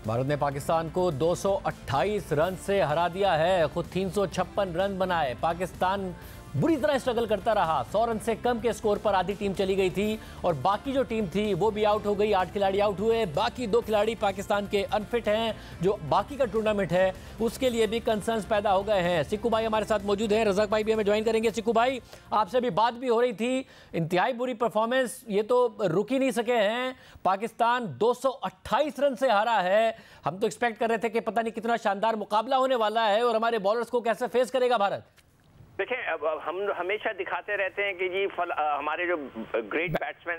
भारत ने पाकिस्तान को 228 रन से हरा दिया है। खुद 356 रन बनाए। पाकिस्तान बुरी तरह स्ट्रगल करता रहा। 100 रन से कम के स्कोर पर आधी टीम चली गई थी और बाकी जो टीम थी वो भी आउट हो गई। 8 खिलाड़ी आउट हुए। बाकी 2 खिलाड़ी पाकिस्तान के अनफिट हैं। जो बाकी का टूर्नामेंट है उसके लिए भी कंसर्न्स पैदा हो गए हैं। सिक्कू भाई हमारे साथ मौजूद हैं। रज़ाक भाई भी हमें ज्वाइन करेंगे। सिक्कू भाई, आपसे भी बात भी हो रही थी। इंतहाई बुरी परफॉर्मेंस, ये तो रुक ही नहीं सके हैं। पाकिस्तान 228 रन से हारा है। हम तो एक्सपेक्ट कर रहे थे कि पता नहीं कितना शानदार मुकाबला होने वाला है और हमारे बॉलर्स को कैसे फेस करेगा भारत। देखें, अब हम हमेशा दिखाते रहते हैं कि जी हमारे जो ग्रेट बैट्समैन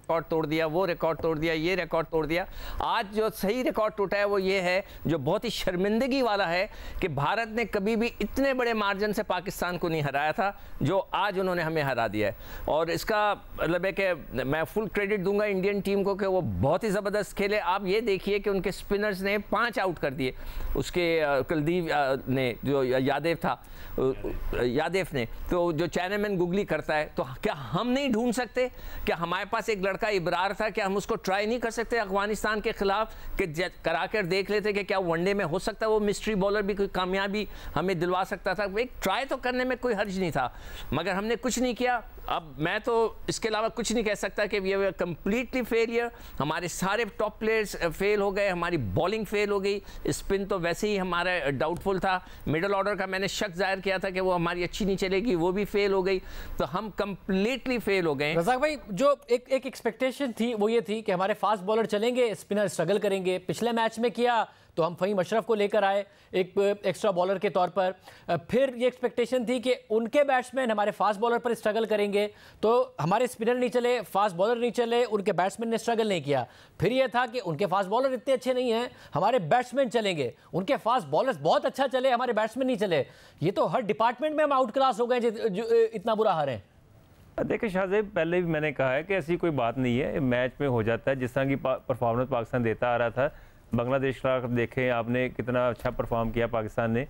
रिकॉर्ड तोड़ दिया, वो रिकॉर्ड तोड़ दिया, ये रिकॉर्ड तोड़ दिया। आज जो सही रिकॉर्ड टूटा है वो ये है, जो बहुत ही शर्मिंदगी वाला है, कि भारत ने कभी भी इतने बड़े मार्जिन से पाकिस्तान को नहीं हराया था जो आज उन्होंने हमें हरा दिया है। और इसका मतलब है कि मैं फुल क्रेडिट दूंगा इंडियन टीम को कि वो बहुत ही ज़बरदस्त खेले। आप ये देखिए कि उनके स्पिनर्स ने 5 आउट कर दिए। उसके कुलदीप ने, जो यादव था, यादव ने, तो जो चाइनामैन गुगली करता है, तो क्या हम नहीं ढूंढ सकते? क्या हमारे पास एक लड़का इब्रार था, क्या हम उसको ट्राई नहीं कर सकते अफगानिस्तान के खिलाफ, कि करा कर देख लेते कि क्या वनडे में हो सकता है वो मिस्ट्री बॉलर भी कोई कामयाबी हमें दिलवा सकता था। एक ट्राई तो करने में कोई हर्ज नहीं था, मगर हमने कुछ नहीं किया। अब मैं तो इसके अलावा कुछ नहीं कह सकता कि वी आर कंप्लीटली फेलियर। हमारे सारे टॉप प्लेयर्स फेल हो गए, हमारी बॉलिंग फेल हो गई, स्पिन तो वैसे ही हमारा डाउटफुल था। मिडल ऑर्डर का मैंने शक जाहिर किया था कि वो हमारी अच्छी नहीं चलेगी, वो भी फेल हो गई। तो हम कंप्लीटली फेल हो गए। रज़ाक भाई, जो एक एक्सपेक्टेशन थी वो ये थी कि हमारे फास्ट बॉलर चलेंगे, स्पिनर स्ट्रगल करेंगे। पिछले मैच में किया तो हम फ़हीम अशरफ को लेकर आए एक एक्स्ट्रा बॉलर के तौर पर। फिर ये एक्सपेक्टेशन थी कि उनके बैट्समैन हमारे फास्ट बॉलर पर स्ट्रगल करेंगे, तो हमारे स्पिनर नहीं चले, फास्ट बॉलर नहीं चले, उनके बैट्समैन ने स्ट्रगल नहीं किया। फिर ये था कि उनके फास्ट बॉलर इतने अच्छे नहीं हैं, हमारे बैट्समैन चलेंगे। उनके फास्ट बॉलर्स बहुत अच्छा चले, हमारे बैट्समैन नहीं चले। ये तो हर डिपार्टमेंट में हम आउट क्लास हो गए जो इतना बुरा हारे। देखिए शाहजेब, पहले भी मैंने कहा है कि ऐसी कोई बात नहीं है, मैच में हो जाता है। जिस तरह की परफॉर्मेंस पाकिस्तान देता आ रहा था, बांग्लादेश के खिलाफ देखें आपने कितना अच्छा परफॉर्म किया पाकिस्तान ने,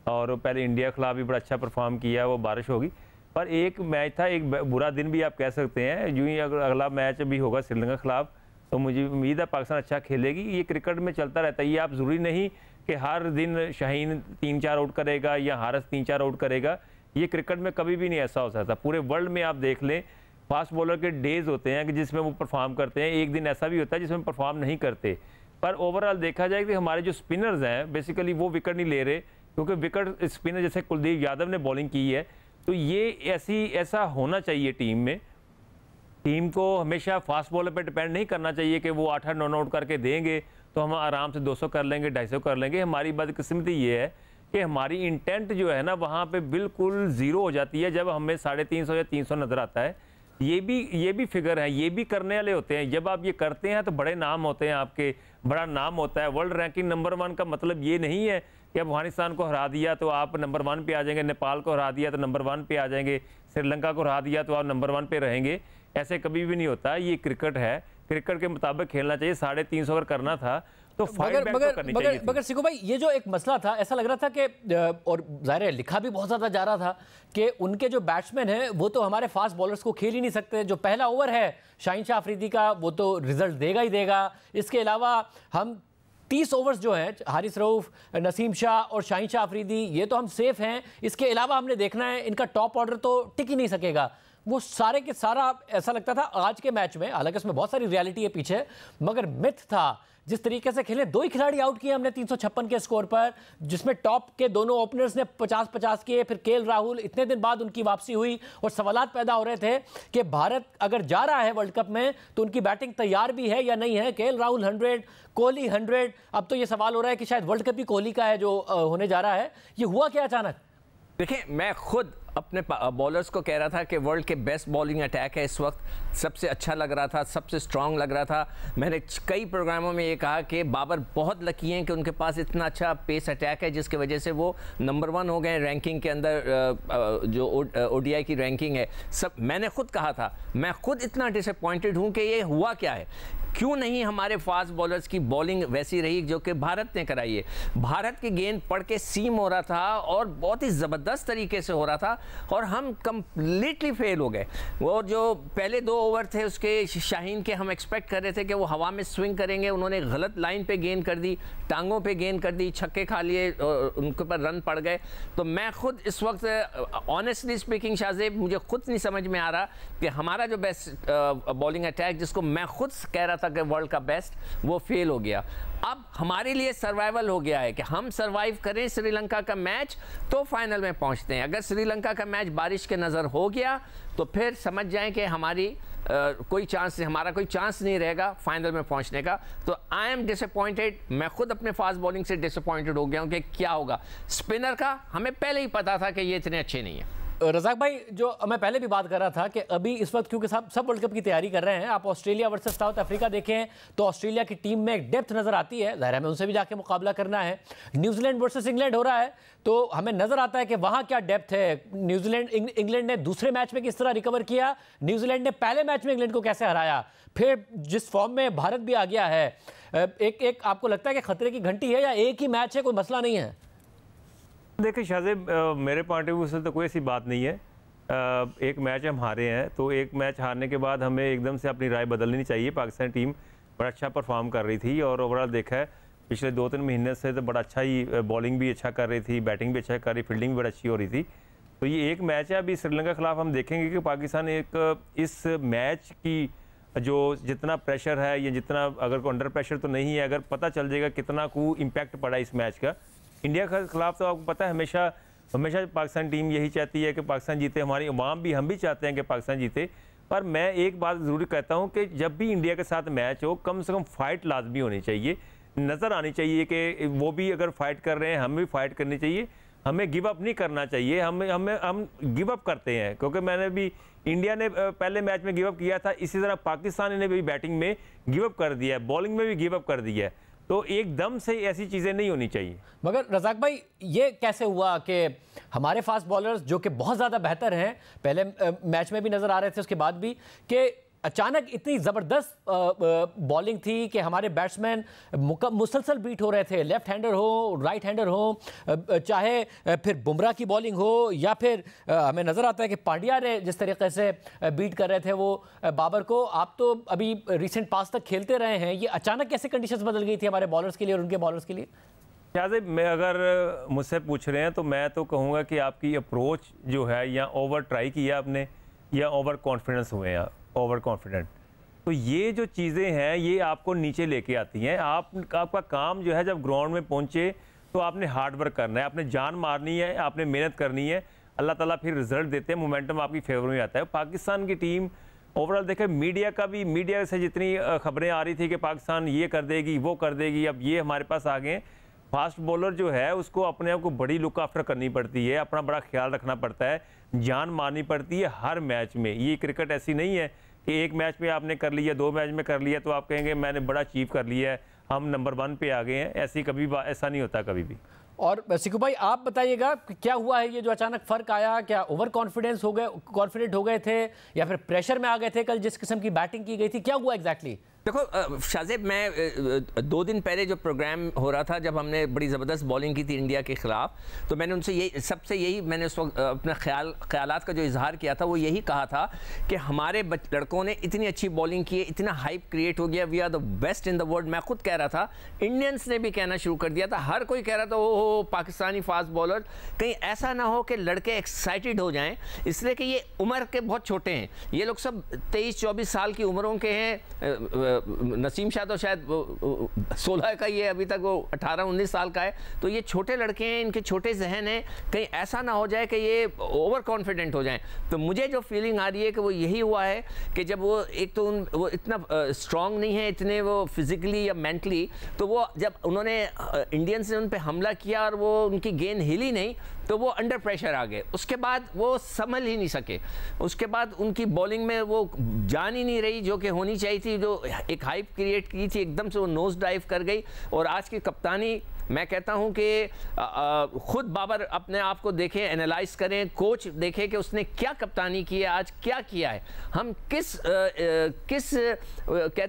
और पहले इंडिया के खिलाफ भी बड़ा अच्छा परफॉर्म किया। वो बारिश होगी, पर एक मैच था, एक बुरा दिन भी आप कह सकते हैं। यूँ ही अगर अगला मैच भी होगा श्रीलंका के खिलाफ, तो मुझे उम्मीद है पाकिस्तान अच्छा खेलेगी। ये क्रिकेट में चलता रहता है। ये आप ज़रूरी नहीं कि हर दिन शाहीन 3-4 आउट करेगा या हारिस 3-4 आउट करेगा। ये क्रिकेट में कभी भी नहीं ऐसा हो सकता। पूरे वर्ल्ड में आप देख लें, फास्ट बॉलर के डेज होते हैं कि जिसमें वो परफॉर्म करते हैं, एक दिन ऐसा भी होता है जिसमें परफॉर्म नहीं करते। पर ओवरऑल देखा जाए कि हमारे जो स्पिनर्स हैं बेसिकली वो विकेट नहीं ले रहे, क्योंकि विकेट स्पिनर जैसे कुलदीप यादव ने बॉलिंग की है। तो ये ऐसा होना चाहिए टीम में। टीम को हमेशा फास्ट बॉलर पर डिपेंड नहीं करना चाहिए कि वो 8-8 9 आउट करके देंगे तो हम आराम से 200 कर लेंगे, 250 कर लेंगे। हमारी बदकिस्मती ये है कि हमारी इंटेंट जो है ना, वहाँ पे बिल्कुल ज़ीरो हो जाती है जब हमें 350 या 300 नज़र आता है। ये भी फिगर है, ये भी करने वाले होते हैं। जब आप ये करते हैं तो बड़े नाम होते हैं, आपके बड़ा नाम होता है। वर्ल्ड रैंकिंग नंबर 1 का मतलब ये नहीं है कि अफगानिस्तान को हरा दिया तो आप नंबर 1 पे आ जाएंगे, नेपाल को हरा दिया तो नंबर 1 पे आ जाएंगे, श्रीलंका को हरा दिया तो आप नंबर 1 पे रहेंगे। ऐसे कभी भी नहीं होता। ये क्रिकेट है, क्रिकेट के मुताबिक खेलना चाहिए। 350 अगर करना था तो मगर सिक्कू भाई, ये जो एक मसला था, ऐसा लग रहा था कि, और जाहिर है लिखा भी बहुत ज़्यादा जा रहा था कि उनके जो बैट्समैन हैं वो तो हमारे फास्ट बॉलर्स को खेल ही नहीं सकते। जो पहला ओवर है शाहीन शाह अफरीदी का, वो तो रिजल्ट देगा ही देगा। इसके अलावा हम 30 ओवर्स जो हैं, हारिस रऊफ, नसीम शाह और शाहीन शाह अफरीदी, ये तो हम सेफ हैं। इसके अलावा हमने देखना है इनका टॉप ऑर्डर तो टिक ही नहीं सकेगा। वो सारे के सारा ऐसा लगता था आज के मैच में, हालांकि इसमें बहुत सारी रियलिटी है पीछे, मगर मिथ था जिस तरीके से खेले। 2 ही खिलाड़ी आउट किए हमने 356 के स्कोर पर, जिसमें टॉप के दोनों ओपनर्स ने 50-50 किए। फिर केएल राहुल, इतने दिन बाद उनकी वापसी हुई और सवालात पैदा हो रहे थे कि भारत अगर जा रहा है वर्ल्ड कप में तो उनकी बैटिंग तैयार भी है या नहीं है। केएल राहुल 100, कोहली 100। अब तो ये सवाल हो रहा है कि शायद वर्ल्ड कप ही कोहली का है जो होने जा रहा है। ये हुआ क्या अचानक? देखिए, मैं खुद अपने बॉलर्स को कह रहा था कि वर्ल्ड के बेस्ट बॉलिंग अटैक है इस वक्त, सबसे अच्छा लग रहा था, सबसे स्ट्रांग लग रहा था। मैंने कई प्रोग्रामों में ये कहा कि बाबर बहुत लकी हैं कि उनके पास इतना अच्छा पेस अटैक है, जिसकी वजह से वो नंबर 1 हो गए रैंकिंग के अंदर। जो ओडीआई की रैंकिंग है, सब मैंने खुद कहा था। मैं खुद इतना डिसअपॉइंटेड हूँ कि ये हुआ क्या है। क्यों नहीं हमारे फास्ट बॉलर्स की बॉलिंग वैसी रही जो कि भारत ने कराई है। भारत की गेंद पड़ के सीम हो रहा था और बहुत ही ज़बरदस्त तरीके से हो रहा था। और हम कंप्लीटली फेल हो गए। वो जो पहले 2 ओवर थे उसके शाहीन के, हम एक्सपेक्ट कर रहे थे कि वो हवा में स्विंग करेंगे, उन्होंने गलत लाइन पे गेंद कर दी, टांगों पे गेंद कर दी, छक्के खा लिए, उनके ऊपर रन पड़ गए। तो मैं खुद इस वक्त ऑनेस्टली स्पीकिंग शाहजेब, मुझे खुद नहीं समझ में आ रहा कि हमारा जो बेस्ट बॉलिंग अटैक, जिसको मैं खुद कह रहा था कि वर्ल्ड का बेस्ट, वो फेल हो गया। अब हमारे लिए सर्वाइवल हो गया है कि हम सर्वाइव करें श्रीलंका का मैच तो फाइनल में पहुंचते हैं। अगर श्रीलंका का मैच बारिश के नज़र हो गया तो फिर समझ जाएं कि हमारी हमारा कोई चांस नहीं रहेगा फाइनल में पहुंचने का। तो आई एम डिसअपॉइंटेड, मैं खुद अपने फास्ट बॉलिंग से डिसअपॉइंटेड हो गया हूं कि क्या होगा। स्पिनर का हमें पहले ही पता था कि ये इतने अच्छे नहीं है। रज़ाक भाई, जो मैं पहले भी बात कर रहा था कि अभी इस वक्त क्योंकि सब वर्ल्ड कप की तैयारी कर रहे हैं, आप ऑस्ट्रेलिया वर्सेस साउथ अफ्रीका देखें तो ऑस्ट्रेलिया की टीम में एक डेप्थ नजर आती है, ज़ाहिर है हमें उनसे भी जाके मुकाबला करना है। न्यूजीलैंड वर्सेस इंग्लैंड हो रहा है तो हमें नजर आता है कि वहां क्या डेप्थ है। न्यूजीलैंड इंग्लैंड ने दूसरे मैच में किस तरह रिकवर किया, न्यूजीलैंड ने पहले मैच में इंग्लैंड को कैसे हराया, फिर जिस फॉर्म में भारत भी आ गया है, एक आपको लगता है कि खतरे की घंटी है या एक ही मैच है, कोई मसला नहीं है? देखिए शाहजेब, मेरे पॉइंट ऑफ व्यू से तो कोई ऐसी बात नहीं है। एक मैच हम हारे हैं तो एक मैच हारने के बाद हमें एकदम से अपनी राय बदलनी चाहिए। पाकिस्तान टीम बड़ा अच्छा परफॉर्म कर रही थी और ओवरऑल देखा है पिछले 2-3 महीने से तो बड़ा अच्छा ही, बॉलिंग भी अच्छा कर रही थी, बैटिंग भी अच्छा कर रही, फील्डिंग भी बड़ी अच्छी हो रही थी। तो ये एक मैच है, अभी श्रीलंका के खिलाफ हम देखेंगे कि पाकिस्तान एक इस मैच की जो जितना प्रेशर है या जितना, अगर को अंडर प्रेशर तो नहीं है, अगर पता चल जाएगा कितना को इम्पैक्ट पड़ा इस मैच का इंडिया के खिलाफ, तो आपको पता है हमेशा पाकिस्तान टीम यही चाहती है कि पाकिस्तान जीते, हमारी अवाम भी, हम भी चाहते हैं कि पाकिस्तान जीते। पर मैं एक बात ज़रूर कहता हूं कि जब भी इंडिया के साथ मैच हो, कम से कम फाइट लाजमी होनी चाहिए, नज़र आनी चाहिए कि वो भी अगर फाइट कर रहे हैं, हमें भी फाइट करनी चाहिए, हमें गिव अप नहीं करना चाहिए। हम गिव अप करते हैं, क्योंकि मैंने भी, इंडिया ने पहले मैच में गिव अप किया था, इसी तरह पाकिस्तान ने भी बैटिंग में गिव अप कर दिया है, बॉलिंग में भी गिव अप कर दिया है। तो एकदम से ऐसी चीज़ें नहीं होनी चाहिए। मगर रज़ाक भाई, ये कैसे हुआ कि हमारे फास्ट बॉलर्स जो कि बहुत ज़्यादा बेहतर हैं, पहले मैच में भी नज़र आ रहे थे, उसके बाद भी, कि अचानक इतनी ज़बरदस्त बॉलिंग थी कि हमारे बैट्समैन मुसलसल बीट हो रहे थे, लेफ्ट हैंडर हो, राइट हैंडर हो, चाहे फिर बुमराह की बॉलिंग हो या फिर हमें नज़र आता है कि पांड्या ने जिस तरीके से बीट कर रहे थे वो बाबर को। आप तो अभी रिसेंट पास तक खेलते रहे हैं, ये अचानक कैसे कंडीशंस बदल गई थी हमारे बॉलर्स के लिए और उनके बॉलर्स के लिए? शाहजेब, मैं अगर मुझसे पूछ रहे हैं तो मैं तो कहूँगा कि आपकी अप्रोच जो है, या ओवर ट्राई किया आपने या ओवर कॉन्फिडेंस हुए हैं, ओवर कॉन्फिडेंट। तो ये जो चीज़ें हैं ये आपको नीचे लेके आती हैं। आपका काम जो है, जब ग्राउंड में पहुंचे तो आपने हार्ड वर्क करना है, आपने जान मारनी है, आपने मेहनत करनी है, अल्लाह ताला फिर रिजल्ट देते हैं, मोमेंटम आपकी फेवर में आता है। पाकिस्तान की टीम ओवरऑल देखें, मीडिया से जितनी खबरें आ रही थी कि पाकिस्तान ये कर देगी, वो कर देगी, अब ये हमारे पास आ गए। फास्ट बॉलर जो है उसको अपने आप को बड़ी लुक आफ्टर करनी पड़ती है, अपना बड़ा ख्याल रखना पड़ता है, जान मारनी पड़ती है हर मैच में। ये क्रिकेट ऐसी नहीं है कि एक मैच में आपने कर लिया, 2 मैच में कर लिया तो आप कहेंगे मैंने बड़ा अचीव कर लिया है, हम नंबर 1 पे आ गए हैं। ऐसा नहीं होता कभी भी। और सिकू भाई, आप बताइएगा क्या हुआ है, ये जो अचानक फ़र्क आया, क्या ओवर कॉन्फिडेंट हो गए थे या फिर प्रेशर में आ गए थे कल जिस किस्म की बैटिंग की गई थी, क्या हुआ एग्जैक्टली? देखो शाहजेब, मैं 2 दिन पहले जो प्रोग्राम हो रहा था, जब हमने बड़ी ज़बरदस्त बॉलिंग की थी इंडिया के ख़िलाफ़, तो मैंने उनसे यही मैंने उस वक्त अपने ख्यालात का जो इजहार किया था वो यही कहा था कि हमारे लड़कों ने इतनी अच्छी बॉलिंग की है, इतना हाइप क्रिएट हो गया, we are the best in the world. मैं खुद कह रहा था, इंडियंस ने भी कहना शुरू कर दिया था, हर कोई कह रहा था ओ पाकिस्तानी फास्ट बॉलर, कहीं ऐसा ना हो कि लड़के एक्साइटेड हो जाएँ, इसलिए कि ये उम्र के बहुत छोटे हैं, ये लोग सब 23-24 साल की उम्रों के हैं। नसीम शाह तो शायद 16 का ही है, अभी तक वो 18-19 साल का है। तो ये छोटे लड़के हैं, इनके छोटे जहन हैं, कहीं ऐसा ना हो जाए कि ये ओवर कॉन्फिडेंट हो जाएं। तो मुझे जो फीलिंग आ रही है कि वो यही हुआ है कि जब वो एक तो वो इतना स्ट्रांग नहीं है, इतने वो फिजिकली या मेंटली, तो वो जब उन्होंने इंडियंस ने उन पर हमला किया और वो उनकी गेंद हिली नहीं, तो वो अंडर प्रेशर आ गए। उसके बाद वो संभल ही नहीं सके, उसके बाद उनकी बॉलिंग में वो जान ही नहीं रही जो कि होनी चाहिए थी, जो एक हाइप क्रिएट की थी, एकदम से वो नोज डाइव कर गई। और आज की कप्तानी, मैं कहता हूं कि खुद बाबर अपने आप को देखें, एनालाइज करें, कोच देखे कि उसने क्या कप्तानी की है, आज क्या किया है, हम किस कहते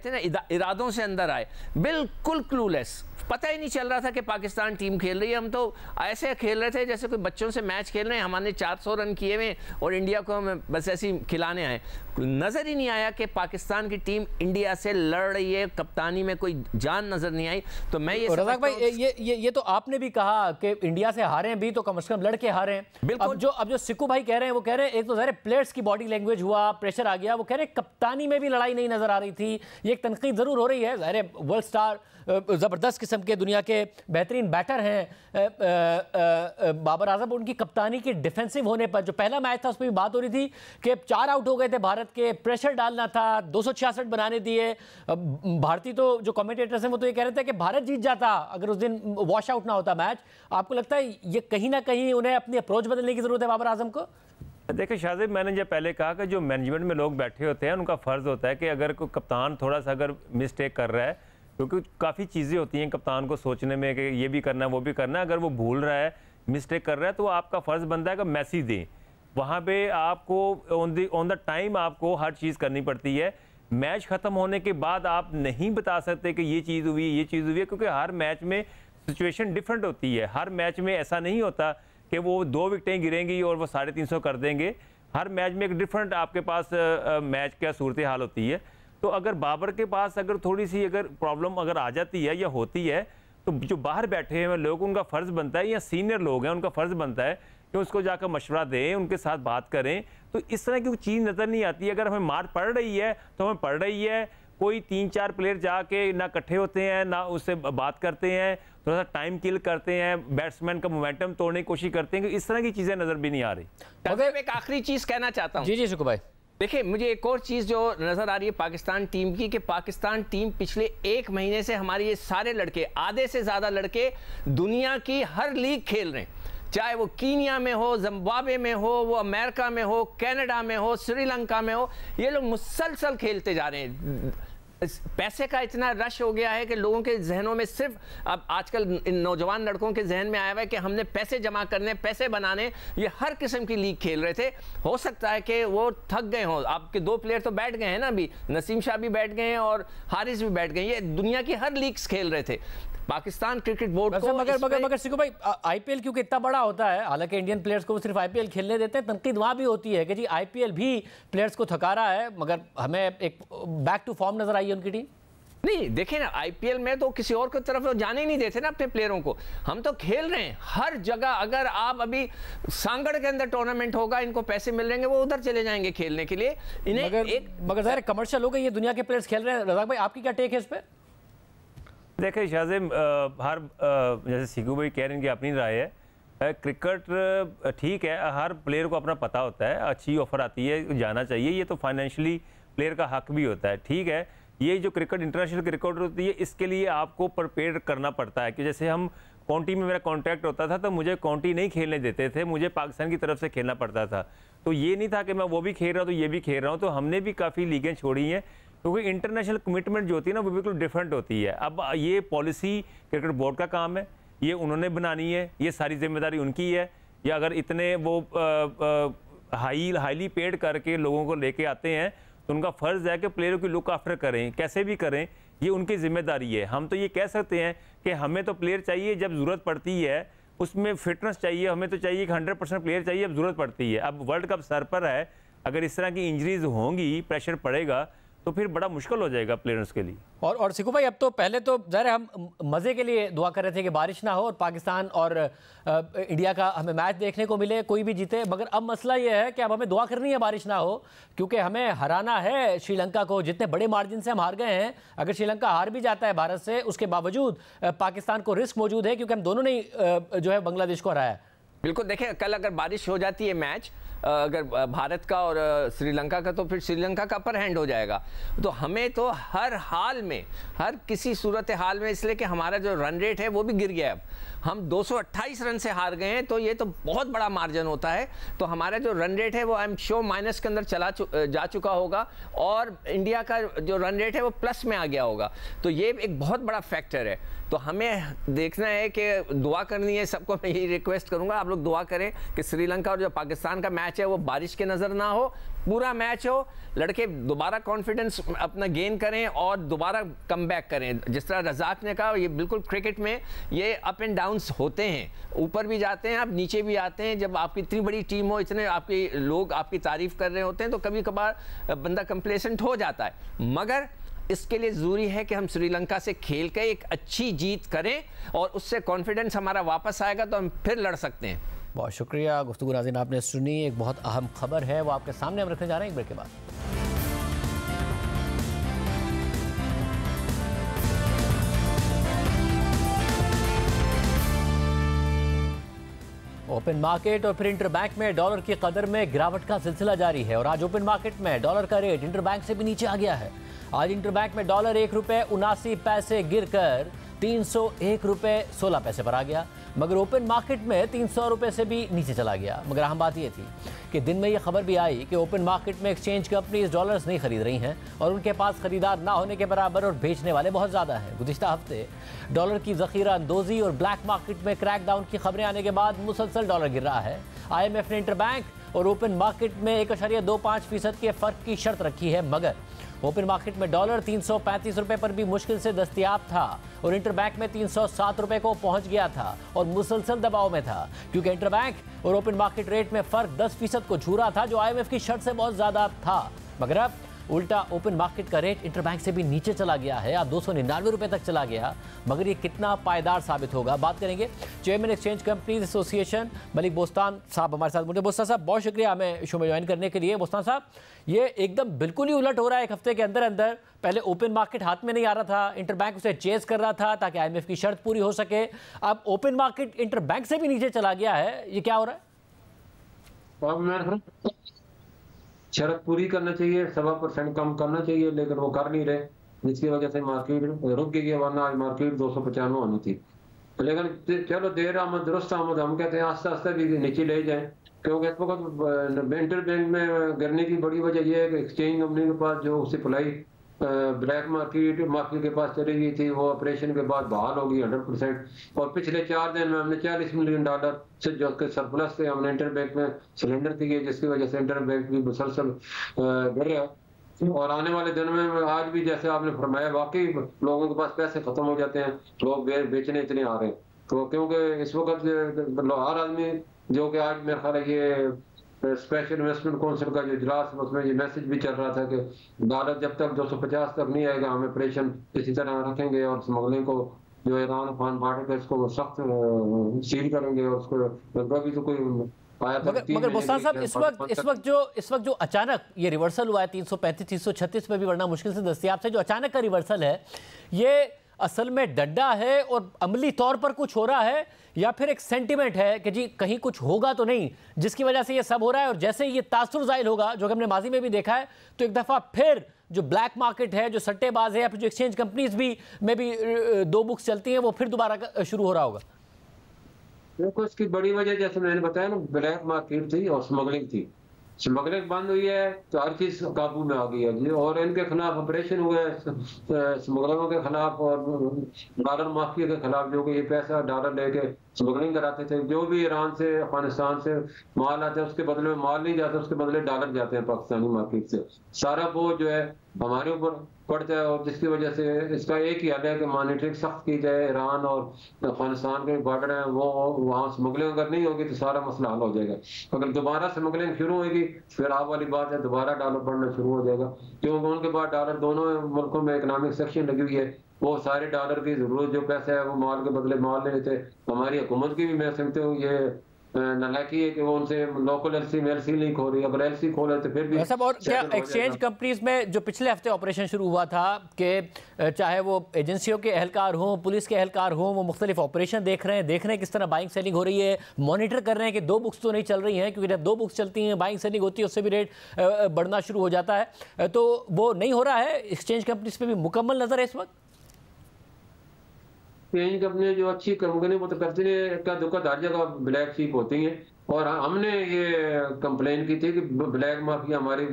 हैं ना इरादों से अंदर आए, बिल्कुल क्लूलेस। पता ही नहीं चल रहा था कि पाकिस्तान टीम खेल रही है। हम तो ऐसे खेल रहे थे जैसे कोई बच्चों से मैच खेल रहे हैं, हमने 400 रन किए हुए और इंडिया को हम बस ऐसे ही खिलाने आए। नज़र ही नहीं आया कि पाकिस्तान की टीम इंडिया से लड़ रही है, कप्तानी में कोई जान नज़र नहीं आई। तो मैं ये रज़ाक भाई, ये तो आपने भी कहा कि इंडिया से हारे भी तो कम से कम लड़के हारे हैं। बिल्कुल। अब जो सिक्कू भाई कह रहे हैं वो कह रहे हैं एक तो ज़ाहिर प्लेयर्स की बॉडी लैंग्वेज हुआ, प्रेशर आ गया, वो कह रहे हैं कप्तानी में भी लड़ाई नहीं नजर आ रही थी। ये एक तनकीद जरूर हो रही है। ज़ाहिर वर्ल्ड स्टार ज़बरदस्त किस्म के दुनिया के बेहतरीन बैटर हैं बाबर आजम, उनकी कप्तानी के डिफेंसिव होने पर जो पहला मैच था उसमें भी बात हो रही थी कि 4 आउट हो गए थे भारत के, प्रेशर डालना था, 266 बनाने दिए। भारतीय तो जो कमेंटेटर्स हैं वो तो ये कह रहे थे कि भारत जीत जाता अगर उस दिन वॉश आउट ना होता मैच। आपको लगता है ये कहीं ना कहीं उन्हें अपनी अप्रोच बदलने की जरूरत है बाबर आजम को? देखिए शाहजेब, मैंने जब पहले कहा कि जो मैनेजमेंट में लोग बैठे होते हैं उनका फ़र्ज़ होता है कि अगर कोई कप्तान थोड़ा सा अगर मिस्टेक कर रहा है, क्योंकि काफ़ी चीज़ें होती हैं कप्तान को सोचने में कि ये भी करना है वो भी करना है, अगर वो भूल रहा है, मिस्टेक कर रहा है, तो आपका फ़र्ज़ बनता है कि मैसेज दें। वहाँ पे आपको ऑन द टाइम आपको हर चीज़ करनी पड़ती है। मैच ख़त्म होने के बाद आप नहीं बता सकते कि ये चीज़ हुई, ये चीज़ हुई है, क्योंकि हर मैच में सिचुएशन डिफरेंट होती है। हर मैच में ऐसा नहीं होता कि वो 2 विकेटें गिरेंगी और वो 350 कर देंगे। हर मैच में एक डिफरेंट आपके पास मैच का सूरत हाल होती है। तो अगर बाबर के पास अगर थोड़ी सी अगर प्रॉब्लम अगर आ जाती है या होती है, तो जो बाहर बैठे हैं लोग, उनका फ़र्ज़ बनता है, या सीनियर लोग हैं उनका फ़र्ज़ बनता है कि उसको जाकर मशवरा दें, उनके साथ बात करें। तो इस तरह की चीज़ नज़र नहीं आती। अगर हमें मार पड़ रही है तो हमें पड़ रही है। कोई 3-4 प्लेयर जाके ना इकट्ठे होते हैं, ना उससे बात करते हैं, थोड़ा सा टाइम किल करते हैं, बैट्समैन का मोमेंटम तोड़ने की कोशिश करते हैं। कि इस तरह की चीज़ें नज़र भी नहीं आ रही। अगर एक आखिरी चीज़ कहना चाहता हूँ। जी सुकू भाई, देखिए, मुझे एक और चीज़ जो नज़र आ रही है पाकिस्तान टीम की, कि पाकिस्तान टीम पिछले 1 महीने से हमारे ये सारे लड़के, आधे से ज़्यादा लड़के दुनिया की हर लीग खेल रहे हैं, चाहे वो कीनिया में हो, जिम्बाब्वे में हो, वो अमेरिका में हो, कनाडा में हो, श्रीलंका में हो। ये लोग मुसलसल खेलते जा रहे हैं। पैसे का इतना रश हो गया है कि लोगों के जहनों में सिर्फ, अब आजकल इन नौजवान लड़कों के जहन में आया हुआ है कि हमने पैसे जमा करने, पैसे बनाने। ये हर किस्म की लीग खेल रहे थे। हो सकता है कि वो थक गए हों। आपके 2 प्लेयर तो बैठ गए हैं ना, अभी नसीम शाह भी बैठ गए हैं और हारिस भी बैठ गए। ये दुनिया की हर लीग्स खेल रहे थे। पाकिस्तान क्रिकेट बोर्ड को मगर सिक्कू भाई, आईपीएल क्योंकि इतना बड़ा होता है, हालांकि इंडियन प्लेयर्स को सिर्फ आईपीएल खेलने देते हैं, तनकीद वहां भी होती है कि जी आईपीएल भी प्लेयर्स को थका रहा है, मगर हमें एक बैक टू फॉर्म नजर आई है उनकी टीम। नहीं, देखिए ना, आईपीएल में तो किसी और की तरफ तो जाने ही नहीं देते ना अपने प्लेयरों को। हम तो खेल रहे हैं हर जगह। अगर आप अभी सांगड़ के अंदर टूर्नामेंट होगा, इनको पैसे मिल रहे हैं, वो उधर चले जाएंगे खेलने के लिए। इन्हें मगर ज़ाहिर कमर्शियल हो गई, ये दुनिया के प्लेयर्स खेल रहे हैं। रज़ाक भाई, आपकी क्या टेक है इस पर? देखिए शाहजेब, हर जैसे सिक्कू भाई कह रहे हैं कि अपनी राय है। क्रिकेट ठीक है, हर प्लेयर को अपना पता होता है, अच्छी ऑफर आती है, जाना चाहिए। ये तो फाइनेंशियली प्लेयर का हक भी होता है, ठीक है। ये जो क्रिकेट, इंटरनेशनल क्रिकेट होती है, इसके लिए आपको प्रिपेयर करना पड़ता है। कि जैसे हम काउंटी में मेरा कॉन्ट्रैक्ट होता था तो मुझे काउंटी नहीं खेलने देते थे, मुझे पाकिस्तान की तरफ से खेलना पड़ता था। तो ये नहीं था कि मैं वो भी खेल रहा हूँ तो ये भी खेल रहा हूँ। तो हमने भी काफ़ी लीगें छोड़ी हैं, क्योंकि इंटरनेशनल कमिटमेंट जो होती है ना, वो बिल्कुल डिफरेंट होती है। अब ये पॉलिसी क्रिकेट बोर्ड का काम है, ये उन्होंने बनानी है, ये सारी जिम्मेदारी उनकी है। या अगर इतने वो हाईली पेड करके लोगों को लेके आते हैं तो उनका फ़र्ज़ है कि प्लेयरों की लुक आफ्टर करें, कैसे भी करें, ये उनकी जिम्मेदारी है। हम तो ये कह सकते हैं कि हमें तो प्लेयर चाहिए जब ज़रूरत पड़ती है, उसमें फिटनेस चाहिए, हमें तो चाहिए कि 100% प्लेयर चाहिए अब ज़रूरत पड़ती है। अब वर्ल्ड कप सर पर है, अगर इस तरह की इंजरीज होंगी, प्रेशर पड़ेगा, तो फिर बड़ा मुश्किल हो जाएगा प्लेयर्स के लिए। और सिक्कू भाई, अब तो पहले तो ज़ाहिर हम मज़े के लिए दुआ कर रहे थे कि बारिश ना हो और पाकिस्तान और इंडिया का हमें मैच देखने को मिले, कोई भी जीते। मगर अब मसला ये है कि अब हमें दुआ करनी है बारिश ना हो, क्योंकि हमें हराना है श्रीलंका को। जितने बड़े मार्जिन से हम हार गए हैं, अगर श्रीलंका हार भी जाता है भारत से, उसके बावजूद पाकिस्तान को रिस्क मौजूद है, क्योंकि हम दोनों ने जो है बांग्लादेश को हराया। बिल्कुल, देखिए, कल अगर बारिश हो जाती है मैच अगर भारत का और श्रीलंका का, तो फिर श्रीलंका का अपर हैंड हो जाएगा। तो हमें तो हर हाल में, हर किसी सूरत हाल में, इसलिए कि हमारा जो रन रेट है वो भी गिर गया है। अब हम 228 रन से हार गए हैं, तो ये तो बहुत बड़ा मार्जिन होता है। तो हमारा जो रन रेट है वो आई एम श्योर माइनस के अंदर जा चुका होगा, और इंडिया का जो रन रेट है वो प्लस में आ गया होगा। तो ये एक बहुत बड़ा फैक्टर है। तो हमें देखना है कि दुआ करनी है। सबको मैं यही रिक्वेस्ट करूंगा, आप लोग दुआ करें कि श्रीलंका और जो पाकिस्तान का मैच है वो बारिश के नज़र ना हो, पूरा मैच हो, लड़के दोबारा कॉन्फिडेंस अपना गेन करें और दोबारा कम बैक करें। जिस तरह रज़ाक ने कहा, ये बिल्कुल क्रिकेट में ये अप एंड डाउन्स होते हैं, ऊपर भी जाते हैं आप, नीचे भी आते हैं। जब आपकी इतनी बड़ी टीम हो, इतने आपके लोग आपकी तारीफ कर रहे होते हैं, तो कभी कभार बंदा कंप्लेसेंट हो जाता है। मगर इसके लिए ज़रूरी है कि हम श्रीलंका से खेल के एक अच्छी जीत करें और उससे कॉन्फिडेंस हमारा वापस आएगा तो हम फिर लड़ सकते हैं। बहुत शुक्रिया। गुफ्तगू नाज़रीन आपने सुनी। एक बहुत अहम खबर है, वो आपके सामने हम रखने जा रहे हैं एक ब्रेक के बाद। ओपन मार्केट और फिर इंटरबैंक में डॉलर की कदर में गिरावट का सिलसिला जारी है और आज ओपन मार्केट में डॉलर का रेट इंटरबैंक से भी नीचे आ गया है। आज इंटरबैंक में डॉलर 1 रुपये 79 पैसे गिरकर 301 रुपये 16 पैसे पर आ गया, मगर ओपन मार्केट में 300 रुपये से भी नीचे चला गया। मगर अहम बात यह थी कि दिन में ये खबर भी आई कि ओपन मार्केट में एक्सचेंज कंपनीज डॉलर्स नहीं खरीद रही हैं और उनके पास खरीदार ना होने के बराबर और बेचने वाले बहुत ज़्यादा हैं। गुज़िश्ता हफ्ते डॉलर की ज़ख़ीरा अंदोज़ी और ब्लैक मार्केट में क्रैकडाउन की खबरें आने के बाद मुसलसल डॉलर गिर रहा है। IMF ने इंटरबैंक और ओपन मार्केट में 1.25% के फ़र्क की शर्त रखी है, मगर ओपन मार्केट में डॉलर 335 रुपये पर भी मुश्किल से दस्तयाब था और इंटरबैंक में 307 रुपये को पहुंच गया था और मुसलसल दबाव में था, क्योंकि इंटरबैंक और ओपन मार्केट रेट में फ़र्क 10% को छू रहा था, जो IMF की शर्त से बहुत ज़्यादा था। मगर अब उल्टा ओपन मार्केट का रेट इंटरबैंक से भी नीचे चला गया है, अब 299 रुपये तक चला गया। मगर ये कितना पायदार साबित होगा, बात करेंगे। Chairman exchange companies association Malik Bostan साहब हमारे साथ मौजूद। बोस्तान साहब, बहुत शुक्रिया हमें शो में ज्वाइन करने के लिए। बोस्तान साहब, ये एकदम बिल्कुल ही उलट हो रहा है एक हफ्ते के अंदर अंदर। पहले ओपन मार्केट हाथ में नहीं आ रहा था, इंटरबैंक उसे चेज कर रहा था ताकि IMF की शर्त पूरी हो सके। अब ओपन मार्केट इंटरबैंक से भी नीचे चला गया है, ये क्या हो रहा है? शर्त पूरी करना चाहिए, 1.25% कम करना चाहिए, लेकिन वो कर नहीं रहे, जिसकी वजह से मार्केट रुक गई है, वरना आज मार्केट 295 होनी थी। लेकिन चलो देर आमद दुरुस्त आमद, हम कहते हैं आस्ते आस्ते भी नीचे ले जाए, क्योंकि इस वक्त इंटरबैंक में गिरने की बड़ी वजह यह है कि एक्सचेंज कंपनी के पास जो सप्लाई ब्लैक मार्केट के पास चली गई थी, वो ऑपरेशन के बाद बहाल होगी 100%। और पिछले 4 दिन में हमने $40 मिलियन से जो के सरप्लस थे हमने इंटरबैंक में सिलेंडर दिए, जिसकी वजह से इंटरबैंक भी मुसलसल गिर रहा है। और आने वाले दिन में आज भी जैसे आपने फरमाया, वाकई लोगों के पास पैसे खत्म हो जाते हैं, लोग बेचने इतने आ रहे हैं। तो क्योंकि इस वक्त हर आदमी जो कि आज मेरा ख्याल है ये स्पेशल इन्वेस्टमेंट काउंसिल का जो इजलास, उसमें ये मैसेज भी चल रहा था कि डॉलर जब तक 250 तक नहीं आएगा, हम ऑपरेशन इसी तरह रखेंगे और स्मगलिंग को जो ईरान अफगान बॉर्डर है इसको सख्त सील करेंगे और उसको लगभग भी तो कोई आया था। मगर बोस्तान साहब, इस वक्त जो अचानक ये रिवर्सल हुआ है 335 336 पे भी, वरना मुश्किल से दस्तयाब से जो अचानक का रिवर्सल है, ये असल में डड्डा है और अमली तौर पर कुछ हो रहा है, या फिर एक सेंटिमेंट है कि जी कहीं कुछ होगा तो नहीं, जिसकी वजह से ये सब हो रहा है? और जैसे ये तासुर ज़ाहिर होगा, जो कि हमने माजी में भी देखा है, तो एक दफ़ा फिर जो ब्लैक मार्केट है, जो सट्टेबाज है, या फिर जो एक्सचेंज कंपनीज भी में भी 2 बुक्स चलती हैं, वो फिर दोबारा शुरू हो रहा होगा। देखो, इसकी बड़ी वजह जैसे मैंने बताया ना, ब्लैक मार्केट थी और स्मगलिंग थी। स्मगलिंग बंद हुई है तो हर चीज काबू में आ गई है जी, और इनके खिलाफ ऑपरेशन हुए स्मगलरों के खिलाफ और डॉलर माफिया के खिलाफ, जो कि ये पैसा डॉलर लेके स्मगलिंग कराते थे। जो भी ईरान से अफगानिस्तान से माल आता है, उसके बदले में माल नहीं जाता, उसके बदले डॉलर जाते हैं पाकिस्तानी मार्केट से। सारा बोझ जो है हमारे ऊपर पड़ता है, और जिसकी वजह से इसका एक ही हल है कि मॉनिटरिंग सख्त की जाए। ईरान और अफगानिस्तान के बॉर्डर हैं, वो वहाँ स्मगलिंग अगर नहीं होगी तो सारा मसला हल हो जाएगा। अगर दोबारा स्मगलिंग शुरू होगी फिर आप वाली बात है, दोबारा डॉलर बढ़ना शुरू हो जाएगा, क्योंकि उनके बाद डॉलर दोनों मुल्कों में इकोनॉमिक सेक्शन लगी हुई है, वो सारे डॉलर की जरूरत जो पैसा है वो माल के बदले माल ले लेते। हमारी हुकूमत की भी मैं समझता हूँ ये नालायकी है कि वो उनसे लोकल एलसी नहीं खोल रही। अगर एलसी खोले तो फिर भी सब। और क्या एक्सचेंज कंपनीज में जो पिछले हफ्ते ऑपरेशन शुरू हुआ था कि चाहे वो एजेंसियों के एहलकार हों, पुलिस के एहलकार हों, वो मुख्तलिफ ऑपरेशन देख रहे हैं किस तरह बाइंग सेलिंग हो रही है, मॉनिटर कर रहे हैं कि 2 बुक्स तो नहीं चल रही हैं, क्योंकि जब 2 बुक्स चलती हैं बाइंग सेलिंग होती है, उससे भी रेट बढ़ना शुरू हो जाता है। तो वो नहीं हो रहा है, एक्सचेंज कंपनीज पे भी मुकम्मल नजर है इस वक्त। एक्सचेंज कंपनी जो अच्छी कंपनी वो तो करती है, का दुखद हर जगह ब्लैक शीप होती हैं। और हमने ये कंप्लेन की थी कि ब्लैक माफिया हमारी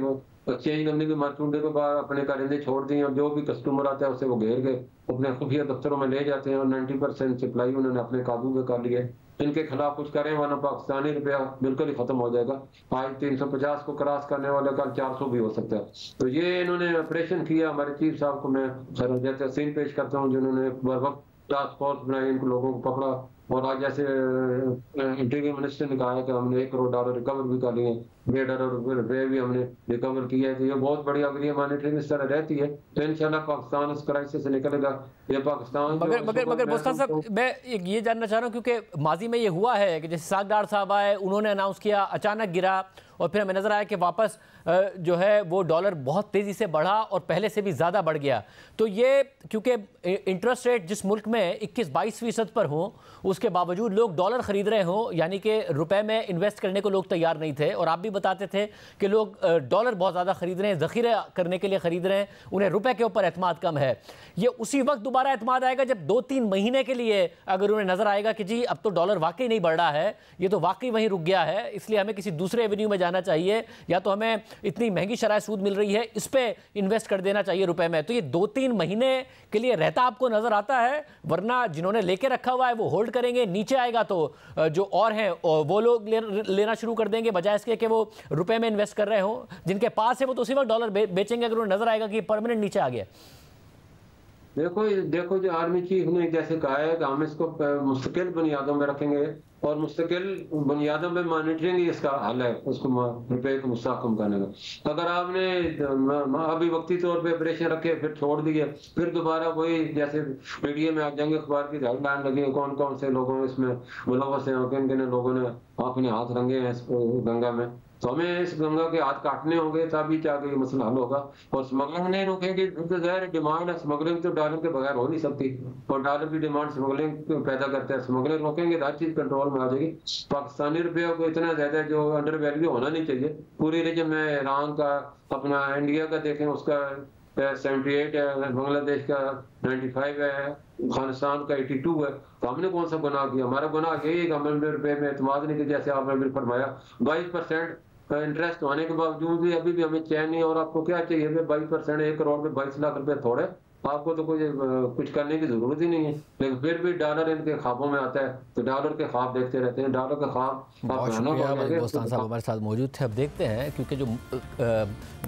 एक्सचेंज करने की मार्केट के बाद अपने कारिंदे छोड़ दिए और जो भी कस्टमर आता है उसे वो घेर के अपने खुफिया दफ्तरों में ले जाते हैं और 90% सप्लाई उन्होंने अपने काबू में कर लिया है। इनके खिलाफ कुछ करें वरना पाकिस्तानी रुपया बिल्कुल ही खत्म हो जाएगा। आज 350 को क्रॉस करने वाले कल 400 भी हो सकता है। तो ये इन्होंने ऑपरेशन किया। हमारे चीफ साहब को मैं सर तहसीन पेश करता हूँ जिन्होंने वक्त टास्क फोर्स बनाई, इन लोगों को पकड़ा और आज जैसे इंटीरियर मिनिस्टर ने कहा है कि हमने $1 करोड़ रिकवर भी कर लिए, $1.5 रुपये भी हमने रिकवर किया है। तो ये बहुत बढ़िया, अगर ये मॉनिटरिंग इस तरह रहती है तो इंशाल्लाह पाकिस्तान इस क्राइसिस से निकलेगा। ये पाकिस्तान मगर मुस्तफा साहब, मैं ये जानना चाह रहा हूँ क्योंकि माजी में ये हुआ है कि जैसे सागदार साहब आए, उन्होंने अनाउंस किया, अचानक गिरा और फिर हमें नजर आया कि वापस जो है वो डॉलर बहुत तेजी से बढ़ा और पहले से भी ज़्यादा बढ़ गया। तो ये क्योंकि इंटरेस्ट रेट जिस मुल्क में 21-22% पर हो, उसके बावजूद लोग डॉलर खरीद रहे हों, यानी कि रुपए में इन्वेस्ट करने को लोग तैयार नहीं थे। और आप भी बताते थे कि लोग डॉलर बहुत ज़्यादा खरीद रहे हैं, ज़ख़ीरे करने के लिए खरीद रहे हैं, उन्हें रुपए के ऊपर एतमाद कम है। ये उसी वक्त दोबारा एतमाद आएगा जब 2-3 महीने के लिए अगर उन्हें नज़र आएगा कि जी अब तो डॉलर वाकई नहीं बढ़ रहा है, ये तो वाकई वहीं रुक गया है, इसलिए हमें किसी दूसरे एवेन्यू में जाना चाहिए, या तो हमें इतनी महंगी शराय सूद मिल रही है इस पे इन्वेस्ट कर देना चाहिए रुपए में। तो ये 2-3 महीने के लिए रहता आपको नजर आता है, वरना जिन्होंने लेके रखा हुआ है वो होल्ड करेंगे, नीचे आएगा तो जो और हैं वो लोग लेना शुरू कर देंगे बजाय इसके कि वो रुपए में इन्वेस्ट कर रहे हो। जिनके पास है वो तो उसी वक्त डॉलर बेचेंगे अगर उन्हें नजर आएगा कि परमानेंट नीचे आ गया। देखो जो आर्मी चीफ ने जैसे कहा है कि हम इसको मुस्तकिल बुनियादों में रखेंगे और मुस्तकिल बुनियादों में मॉनिटरिंग ही इसका हल है, उसको रुपये को मुस्तहकम करने का। अगर आपने अभी वक्ती तौर पे ऑपरेशन रखे फिर छोड़ दिए, फिर दोबारा वही जैसे मीडिया में आप जंग अखबार की हेडलाइन लगी, कौन कौन से लोगों में इसमें मुलव्वस हैं, किन किन लोगों ने अपने हाथ रंगे हैं इस गंगा में, तो हमें इस गंगा के हाथ काटने होंगे तभी जाके ये मसला हल होगा। और स्मगलिंग नहीं रोकेंगे तो ज़ाहिर डिमांड है, स्मगलिंग तो डॉलर के बगैर हो नहीं सकती और डॉलर की डिमांड स्मगलिंग पैदा करता है। स्मगलिंग रोकेंगे तो हर चीज़ कंट्रोल में आ जाएगी। पाकिस्तानी रुपये को इतना ज़्यादा जो अंडर वैल्यू होना नहीं चाहिए। पूरी रीजन में ईरान का, अपना इंडिया का देखें उसका 78 है, बांग्लादेश का 95 है, अफगानिस्तान का 82 है। तो हमने कौन सा गुनाह किया? हमारा गुनाह यही है कि हमने रुपये में एतमाद नहीं किया। जैसे आपने भी फरमाया 22% इंटरेस्ट होने के बावजूद भी अभी भी हमें चैन नहीं। और आपको क्या चाहिए? 22% 1 करोड़ में 22 लाख रुपए थोड़े, आपको तो कुछ करने की जरूरत ही नहीं है। लेकिन फिर भी डॉलर इनके ख्वाबों में आता है तो डॉलर के ख्वाब देखते रहते हैं। डॉलर का ख्वाब बोस्तान साहब हमारे साथ मौजूद थे। अब देखते हैं क्योंकि जो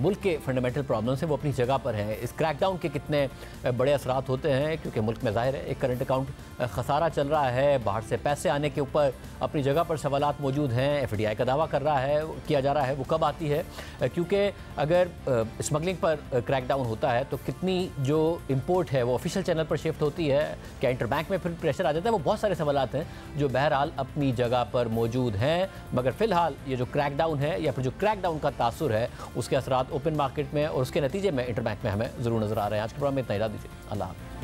मुल्क के फंडामेंटल प्रॉब्लम्स हैं वो अपनी जगह पर हैं, इस क्रैकडाउन के कितने बड़े असरात होते हैं, क्योंकि मुल्क में ज़ाहिर है एक करंट अकाउंट खसारा चल रहा है, बाहर से पैसे आने के ऊपर अपनी जगह पर सवालात मौजूद हैं। FDI का दावा कर रहा है, किया जा रहा है, वो कब आती है? क्योंकि अगर स्मगलिंग पर क्रैकडाउन होता है तो कितनी जो इंपोर्ट है वो ऑफिशियल चैनल पर शिफ्ट होती है, क्या इंटरबैंक में फिर प्रेशर आ जाता है? वो बहुत सारे सवालात हैं जो बहरहाल अपनी जगह पर मौजूद हैं। मगर फिलहाल ये जो क्रैकडाउन है या फिर जो क्रैकडाउन का तासुर है उसके असरात ओपन मार्केट में और उसके नतीजे में इंटरबैंक में हमें ज़रूर नज़र आ रहे हैं। आज के प्रोग्राम में इतना ही, दीजिए। अल्लाह।